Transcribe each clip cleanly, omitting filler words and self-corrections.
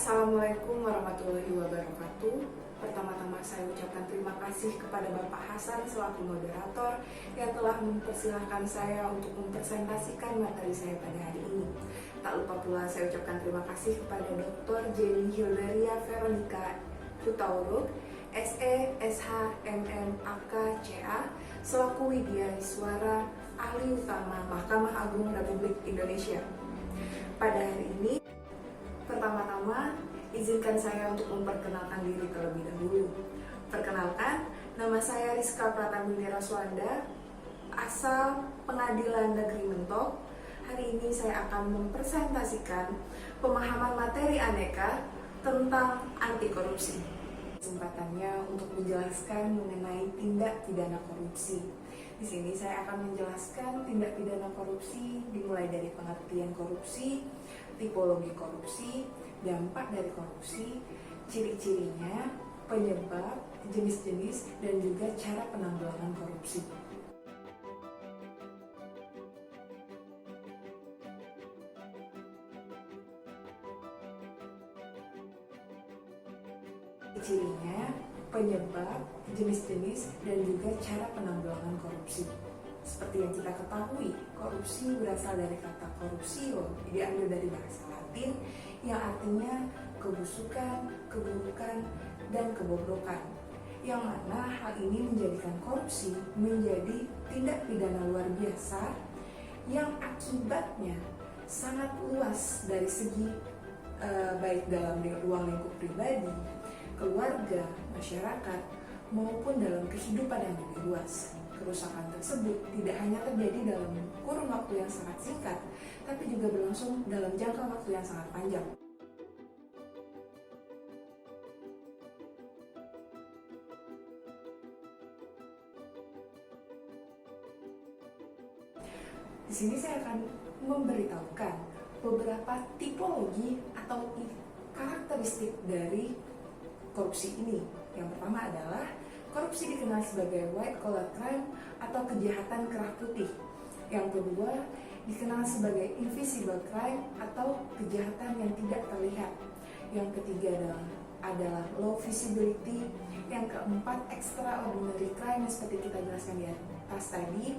Assalamualaikum warahmatullahi wabarakatuh. Pertama-tama saya ucapkan terima kasih kepada Bapak Hasan selaku moderator yang telah mempersilahkan saya untuk mempresentasikan materi saya pada hari ini. Tak lupa pula saya ucapkan terima kasih kepada Dr. Jenny Hildaria Veronica Hutauruk, SE, SH, MM, AK, CA, selaku Widyaswara Ahli Utama Mahkamah Agung Republik Indonesia. Pada hari ini, pertama-tama, izinkan saya untuk memperkenalkan diri terlebih dahulu. Perkenalkan, nama saya Rizka Pratamilia Swanda, asal Pengadilan Negeri Mentok. Hari ini saya akan mempresentasikan pemahaman materi aneka tentang anti korupsi. Kesempatannya untuk menjelaskan mengenai tindak pidana korupsi. Di sini saya akan menjelaskan tindak pidana korupsi dimulai dari pengertian korupsi, tipologi korupsi, dampak dari korupsi, ciri-cirinya, penyebab, jenis-jenis, dan juga cara penanggulangan korupsi. Cirinya, penyebab, jenis-jenis, dan juga cara penanggulangan korupsi. Seperti yang kita ketahui, korupsi berasal dari kata corruptio, diambil dari bahasa Latin yang artinya kebusukan, keburukan, dan kebobrokan. Yang mana hal ini menjadikan korupsi menjadi tindak pidana luar biasa yang akibatnya sangat luas dari segi baik dalam ruang lingkup pribadi, keluarga, masyarakat, maupun dalam kehidupan yang lebih luas. Kerusakan tersebut tidak hanya terjadi dalam kurun waktu yang sangat singkat, tapi juga berlangsung dalam jangka waktu yang sangat panjang. Di sini saya akan memberitahukan beberapa tipologi atau karakteristik dari korupsi ini. Yang pertama adalah korupsi dikenal sebagai white collar crime atau kejahatan kerah putih. Yang kedua dikenal sebagai invisible crime atau kejahatan yang tidak terlihat. Yang ketiga adalah low visibility. Yang keempat extraordinary crime seperti kita jelaskan di atas tadi,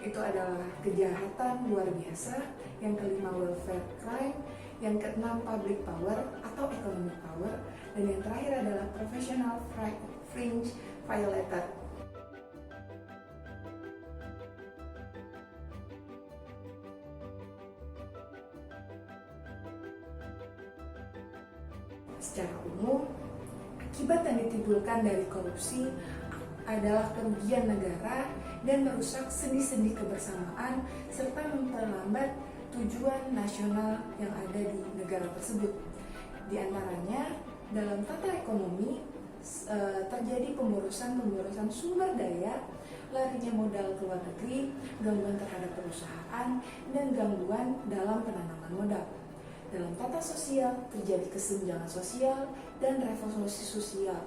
itu adalah kejahatan luar biasa. Yang kelima welfare crime. Yang keenam public power atau economic power, dan yang terakhir adalah professional fringe violator. Secara umum, akibat yang ditimbulkan dari korupsi adalah kerugian negara dan merusak sendi-sendi kebersamaan serta memperlambat tujuan nasional yang ada di negara tersebut. Di antaranya, dalam tata ekonomi terjadi pemborosan sumber daya, larinya modal ke luar negeri, gangguan terhadap perusahaan, dan gangguan dalam penanaman modal. Dalam tata sosial terjadi kesenjangan sosial dan revolusi sosial.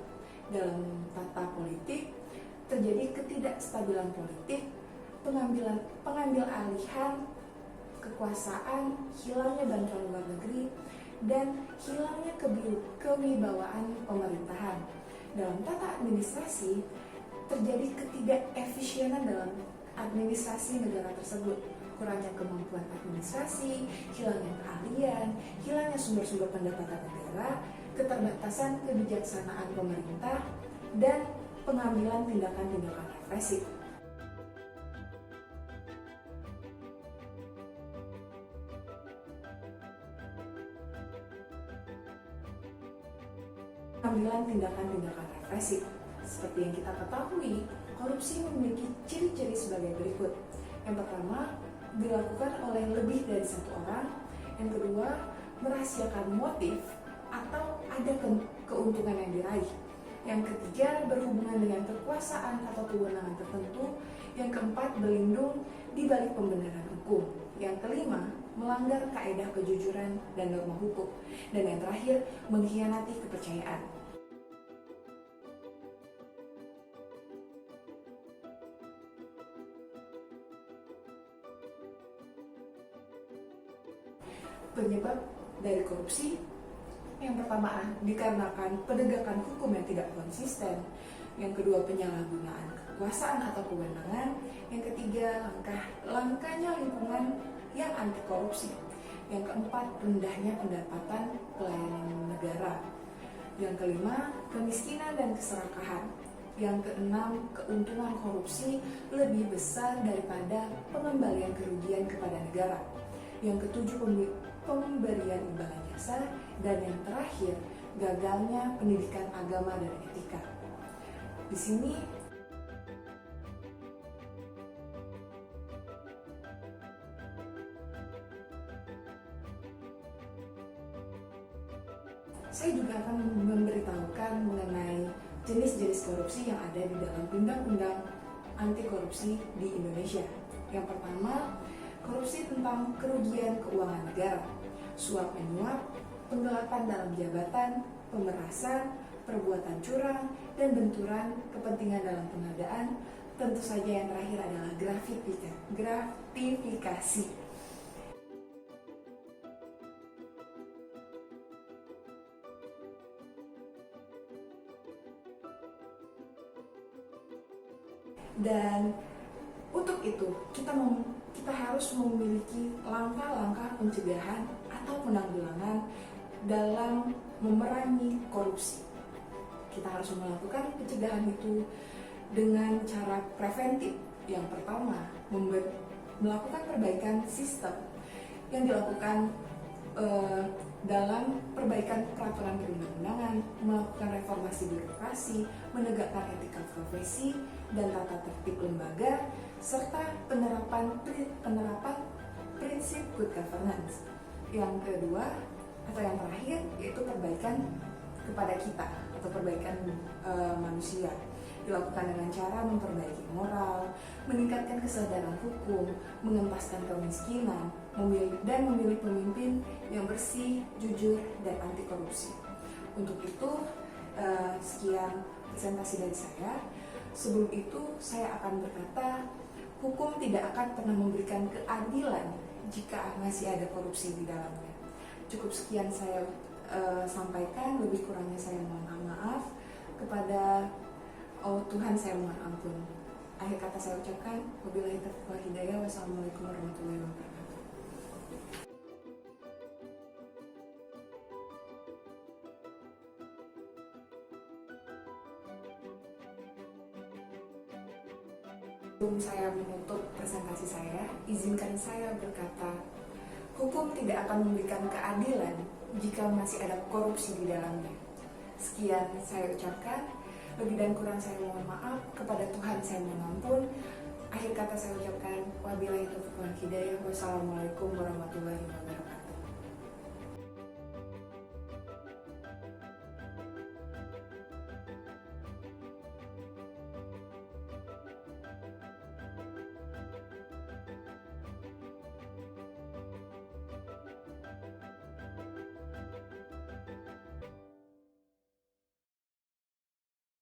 Dalam tata politik terjadi ketidakstabilan politik, pengambil alihan kekuasaan, hilangnya bantuan luar negeri, dan hilangnya kewibawaan pemerintahan. Dalam tata administrasi, terjadi ketidakefisienan dalam administrasi negara tersebut, kurangnya kemampuan administrasi, hilangnya keahlian, hilangnya sumber-sumber pendapatan negara, keterbatasan kebijaksanaan pemerintah, dan pengambilan tindakan-tindakan represif. Pengambilan tindakan-tindakan represif. Seperti yang kita ketahui, korupsi memiliki ciri-ciri sebagai berikut. Yang pertama, dilakukan oleh lebih dari satu orang. Yang kedua, merahasiakan motif atau ada keuntungan yang diraih. Yang ketiga, berhubungan dengan kekuasaan atau kewenangan tertentu. Yang keempat, berlindung di balik pembenaran hukum. Yang kelima, melanggar kaedah kejujuran dan norma hukum. Dan yang terakhir, mengkhianati kepercayaan. Penyebab dari korupsi Yang pertama, dikarenakan penegakan hukum yang tidak konsisten. Yang kedua, penyalahgunaan kekuasaan atau kewenangan. Yang ketiga, langkahnya lingkungan yang anti korupsi. Yang keempat, rendahnya pendapatan pelayanan negara. Yang kelima, kemiskinan dan keserakahan. Yang keenam, keuntungan korupsi lebih besar daripada pengembalian kerugian kepada negara. Yang ketujuh, pemberian imbalan jasa. Dan yang terakhir, gagalnya pendidikan agama dan etika. Di sini saya juga akan memberitahukan mengenai jenis-jenis korupsi yang ada di dalam undang-undang anti korupsi di Indonesia. Yang pertama, korupsi tentang kerugian keuangan negara, suap menyuap, penggelapan dalam jabatan, pemerasan, perbuatan curang, dan benturan kepentingan dalam pengadaan. Tentu saja yang terakhir adalah gratifikasi. Dan untuk itu kita harus memiliki langkah-langkah pencegahan atau penanggulangan dalam memerangi korupsi. Kita harus melakukan pencegahan itu dengan cara preventif. Yang pertama, melakukan perbaikan sistem yang dilakukan dalam perbaikan peraturan perundang-undangan, melakukan reformasi birokrasi, menegakkan etika profesi dan tata tertib lembaga, serta penerapan prinsip good governance. Yang kedua atau yang terakhir yaitu perbaikan kepada kita atau perbaikan manusia, dilakukan dengan cara memperbaiki moral, meningkatkan kesadaran hukum, mengentaskan kemiskinan, memilih pemimpin yang bersih, jujur, dan anti korupsi. Untuk itu, sekian presentasi dari saya. Sebelum itu, saya akan berkata, hukum tidak akan pernah memberikan keadilan jika masih ada korupsi di dalamnya. Cukup sekian saya sampaikan, lebih kurangnya saya mohon maaf. Kepada Tuhan saya mohon ampun. Akhir kata saya ucapkan, wabillahi taufiq wal hidayah. Wassalamualaikum warahmatullahi wabarakatuh. Sebelum saya menutup presentasi saya, izinkan saya berkata, hukum tidak akan memberikan keadilan jika masih ada korupsi di dalamnya. Sekian saya ucapkan, lebih dan kurang saya mohon maaf, kepada Tuhan saya mohon ampun. Akhir kata saya ucapkan, wabillahi taufiq wal hidayah. Wassalamualaikum warahmatullahi wabarakatuh.